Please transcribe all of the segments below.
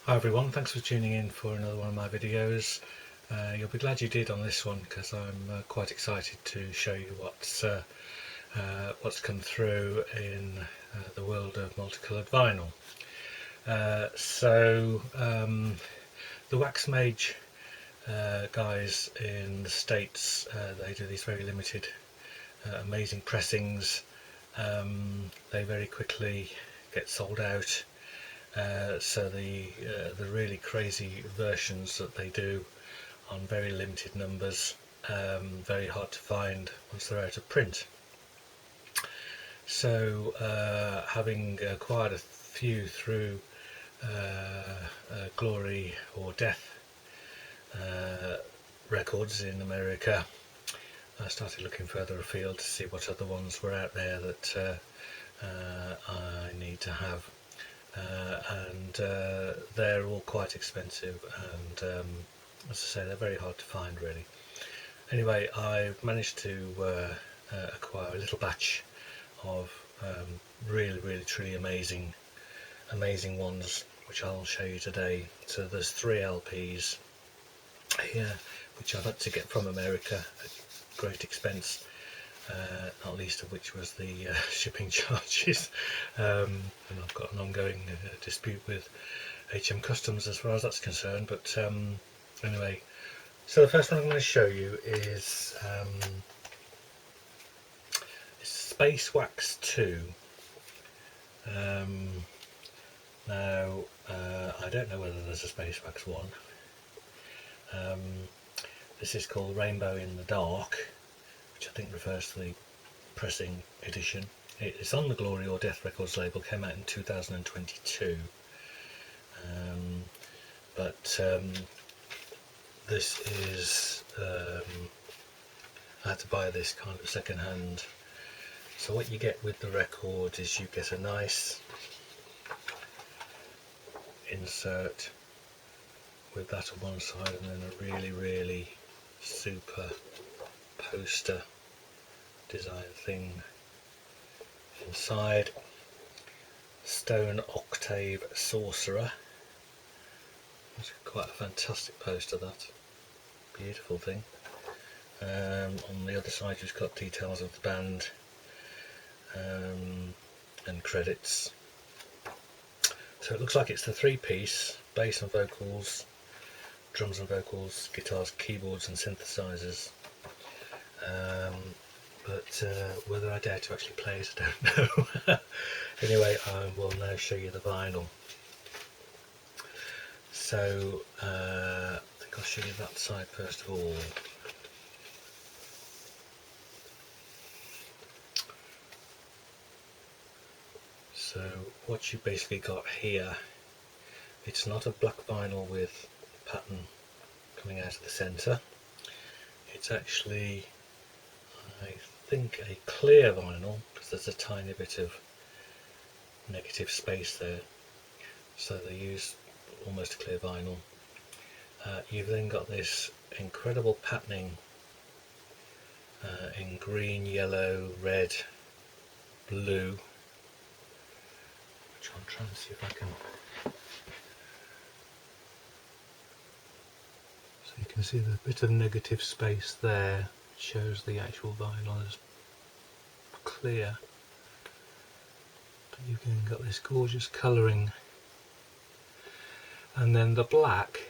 Hi everyone, thanks for tuning in for another one of my videos. You'll be glad you did on this one because I'm quite excited to show you what's come through in the world of multicoloured vinyl. The Wax Mage guys in the States, they do these very limited amazing pressings. They very quickly get sold out. So the really crazy versions that they do on very limited numbers, very hard to find once they're out of print. So having acquired a few through Glory or Death records in America, I started looking further afield to see what other ones were out there that I need to have. They're all quite expensive, and as I say, they're very hard to find really. Anyway, I managed to acquire a little batch of really truly amazing ones, which I'll show you today. So there's 3 LPs here which I've had to get from America at great expense, not least of which was the shipping charges, and I've got an ongoing dispute with HM Customs as far as that's concerned. But anyway, so the first one I'm going to show you is Space Wax 2. Now I don't know whether there's a Space Wax 1. This is called Rainbow in the Dark, which I think refers to the pressing edition. It's on the Glory or Death Records label, came out in 2022. This is, I had to buy this kind of second hand. So what you get with the record is you get a nice insert with that on one side, and then a really super poster design thing inside. Stone Octave Sorcerer. That's quite a fantastic poster, that. Beautiful thing. On the other side you've got details of the band and credits. So it looks like it's the 3-piece, bass and vocals, drums and vocals, guitars, keyboards and synthesizers. But whether I dare to actually play it, I don't know. Anyway, I will now show you the vinyl. So I think I'll show you that side first of all. So what you basically got here, it's not a black vinyl with pattern coming out of the centre. It's actually, I think, a clear vinyl, because there's a tiny bit of negative space there. So they use almost a clear vinyl. You've then got this incredible patterning in green, yellow, red, blue, which I'll try and see if I can. So you can see the bit of negative space there shows the actual vinyl is clear, but you've then got this gorgeous colouring, and then the black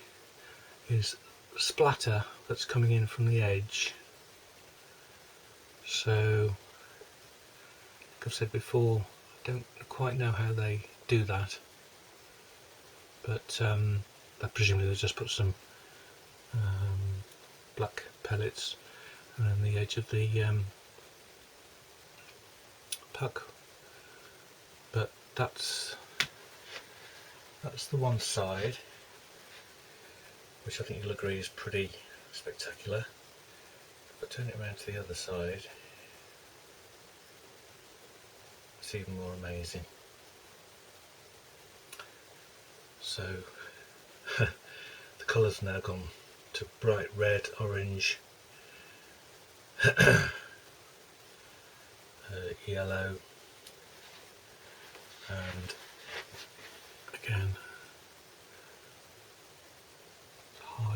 is splatter that's coming in from the edge. So like I've said before, I don't quite know how they do that, but presumably they just put some black pellets around the edge of the puck. But that's the one side, which I think you'll agree is pretty spectacular. But turn it around to the other side, it's even more amazing. So the colour's now gone to bright red, orange, yellow, and again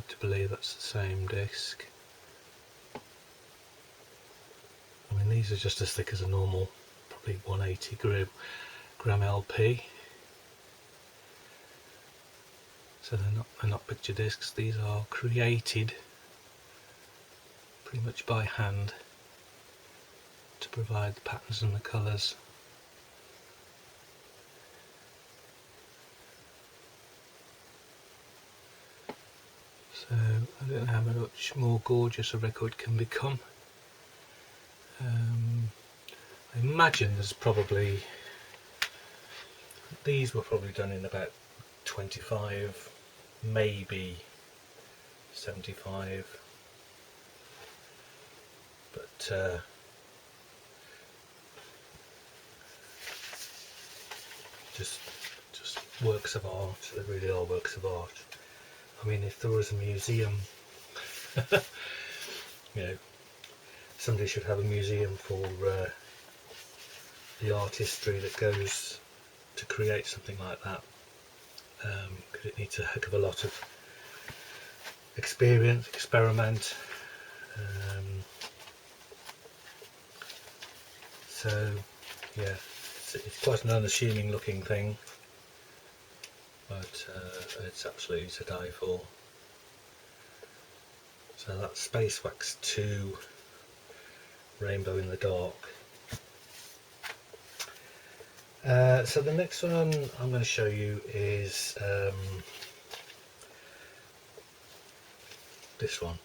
like to believe that's the same disc. I mean, these are just as thick as a normal, probably 180 gram LP. So they're not picture discs. These are created pretty much by hand to provide the patterns and the colours. So I don't know how much more gorgeous a record can become. I imagine there's probably, these were probably done in about 25, maybe 75, but just works of art. They really are works of art. I mean, if there was a museum, you know, somebody should have a museum for the artistry that goes to create something like that, because it needs a heck of a lot of experience, experiment. So yeah, it's quite an unassuming looking thing, but it's absolutely to die for. So that's Space Wax 2 Rainbow in the Dark. So the next one I'm going to show you is this one.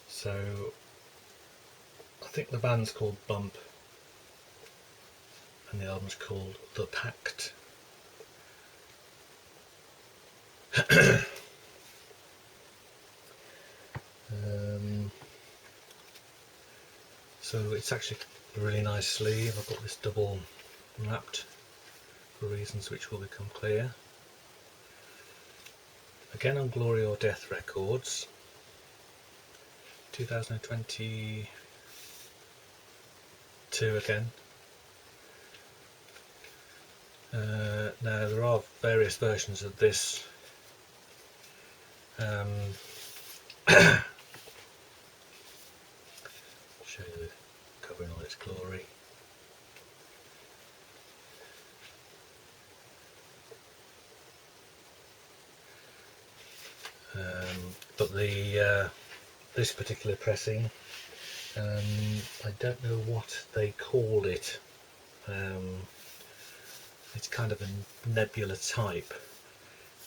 So I think the band's called Bump and the album's called The Pact. So it's actually a really nice sleeve. I've got this double wrapped for reasons which will become clear. Again on Glory or Death Records, 2022 again. Now there are various versions of this. Show you the cover in all its glory. But the this particular pressing, I don't know what they call it. It's kind of a nebula type,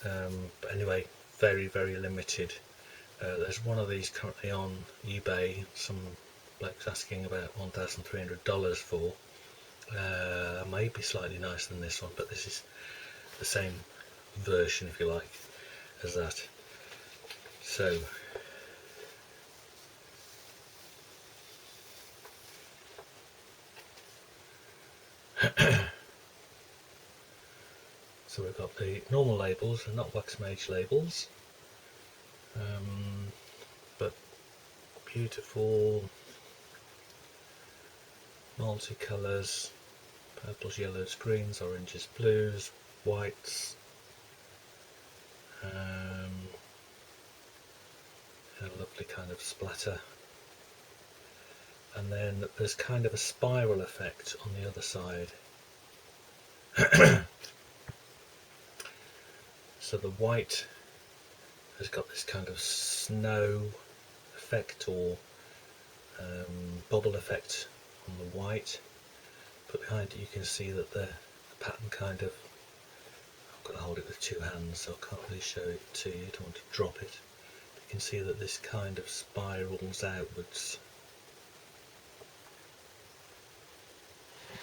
but anyway, very limited. There's one of these currently on eBay. Some bloke's asking about $1,300 for. Maybe slightly nicer than this one, but this is the same version, if you like, as that. So so we've got the normal labels and not wax mage labels, but beautiful multicolours, purples, yellows, greens, oranges, blues, whites, and a lovely kind of splatter. And then there's kind of a spiral effect on the other side. So the white has got this kind of snow effect or bubble effect on the white, but behind it you can see that the pattern kind of, I've got to hold it with two hands so I can't really show it to you, don't want to drop it. You can see that this kind of spirals outwards.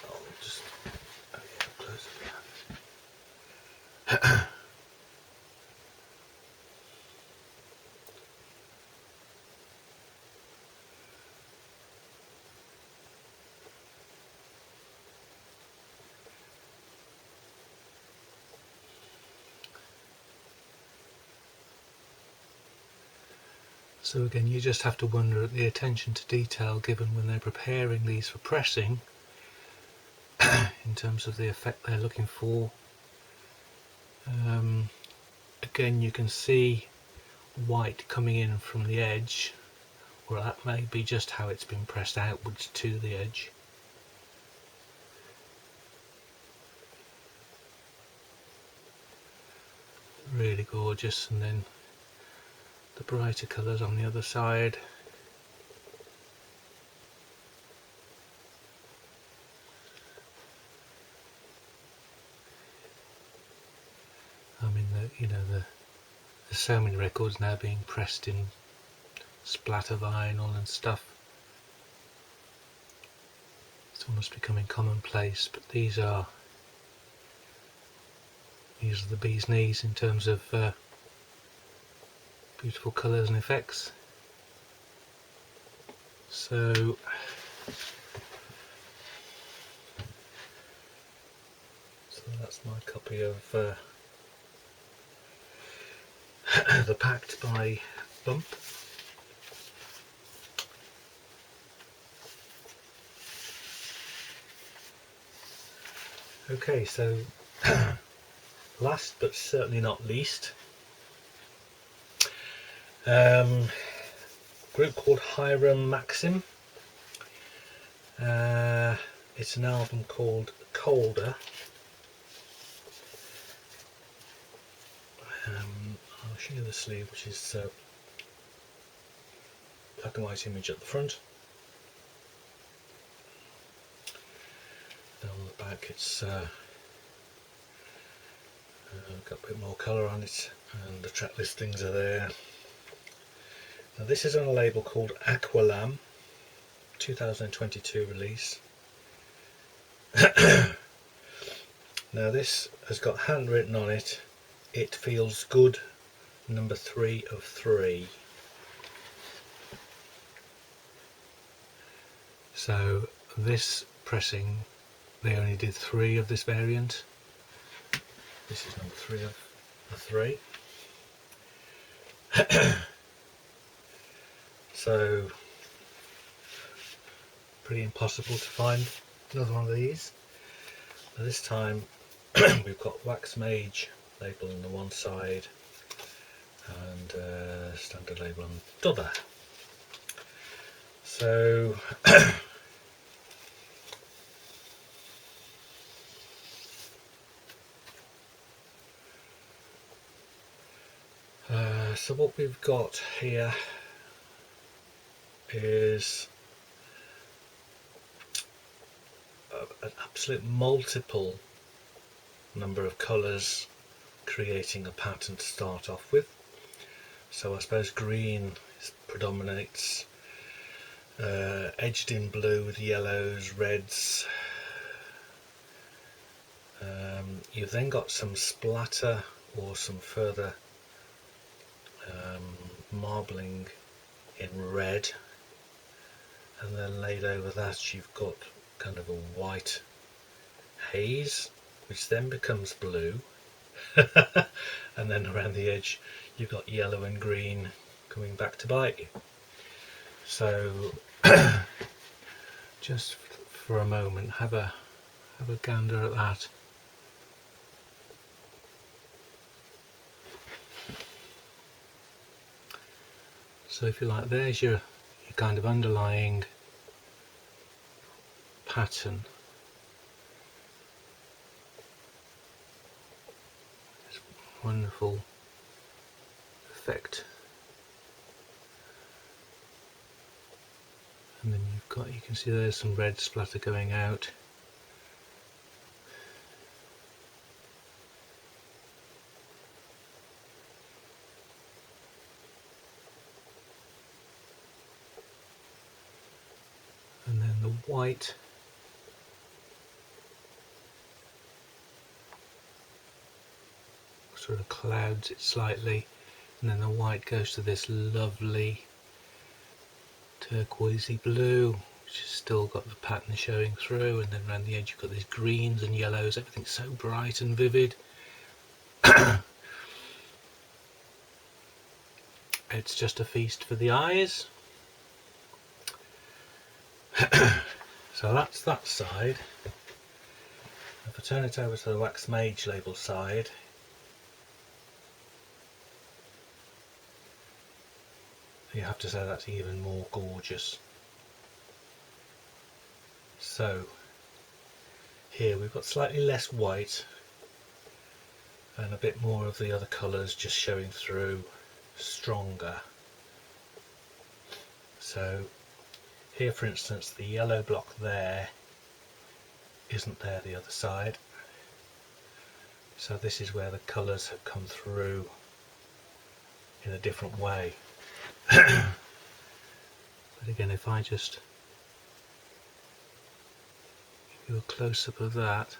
I'll just get closer. So again, you just have to wonder at the attention to detail given when they're preparing these for pressing, in terms of the effect they're looking for. again you can see white coming in from the edge, or that may be just how it's been pressed outwards to the edge. Really gorgeous. And then the brighter colours on the other side. I mean, there's so many records now being pressed in splatter vinyl and stuff. It's almost becoming commonplace, but these are the bee's knees in terms of beautiful colours and effects. So that's my copy of the Packed by Bump. Okay, so last but certainly not least, group called Hiram Maxim. It's an album called Colder. I'll show you the sleeve, which is black and white image at the front. And on the back it's got a bit more colour on it, and the track listings are there. Now this is on a label called Aqualam, 2022 release. Now this has got handwritten on it, "It feels good, number 3 of 3. So this pressing, they only did 3 of this variant. This is number 3 of the 3. So pretty impossible to find another one of these. Now this time we've got Wax Mage label on the one side and standard label on the other. So so what we've got here is an absolute multiple number of colours creating a pattern to start off with. So I suppose green predominates, edged in blue with yellows, reds. You've then got some splatter or some further marbling in red, and then laid over that you've got kind of a white haze, which then becomes blue. And then around the edge you've got yellow and green coming back to bite you. So just for a moment have a gander at that. So if you like, there's your kind of underlying pattern. This wonderful effect. And then you can see there's some red splatter going out. And then the white sort of clouds it slightly, and then the white goes to this lovely turquoisey blue, which has still got the pattern showing through, and then around the edge you've got these greens and yellows. Everything's so bright and vivid. It's just a feast for the eyes. So that's that side. If I turn it over to the Wax Mage label side, you have to say that's even more gorgeous. So here we've got slightly less white and a bit more of the other colours just showing through stronger. So here, for instance, the yellow block there isn't there the other side, so this is where the colours have come through in a different way. But again, if I just give you a close-up of that,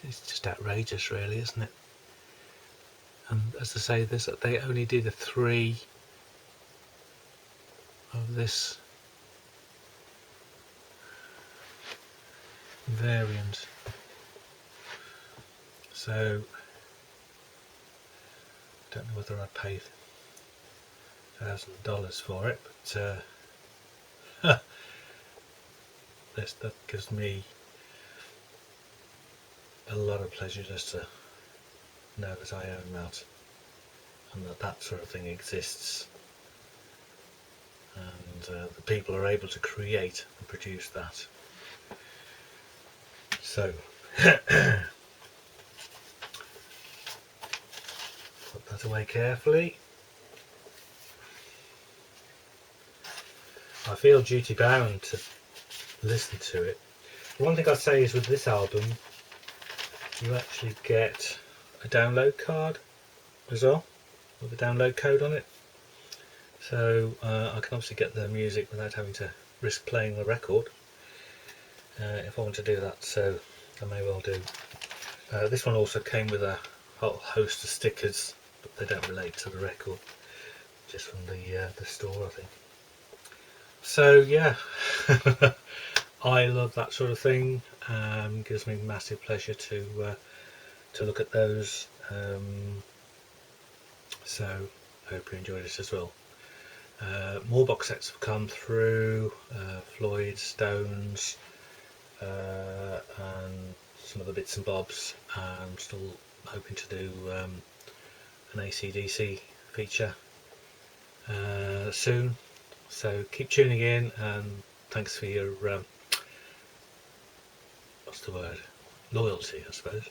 it's just outrageous really, isn't it? And as I say, they only did a 3 of this variant, so I don't know whether I paid $1,000 for it, but that gives me a lot of pleasure just to know that I own that and that sort of thing exists, and the people are able to create and produce that. So put that away carefully. I feel duty bound to listen to it. One thing I'd say is with this album you actually get a download card as well with a download code on it, so I can obviously get the music without having to risk playing the record if I want to do that, so I may well do. This one also came with a whole host of stickers, but they don't relate to the record, just from the store, I think. So yeah, I love that sort of thing. Gives me massive pleasure to look at those. So I hope you enjoyed it as well. More box sets have come through, Floyd, Stones, and some other bits and bobs. I'm still hoping to do an AC/DC feature soon, so keep tuning in, and thanks for your what's the word, loyalty, I suppose.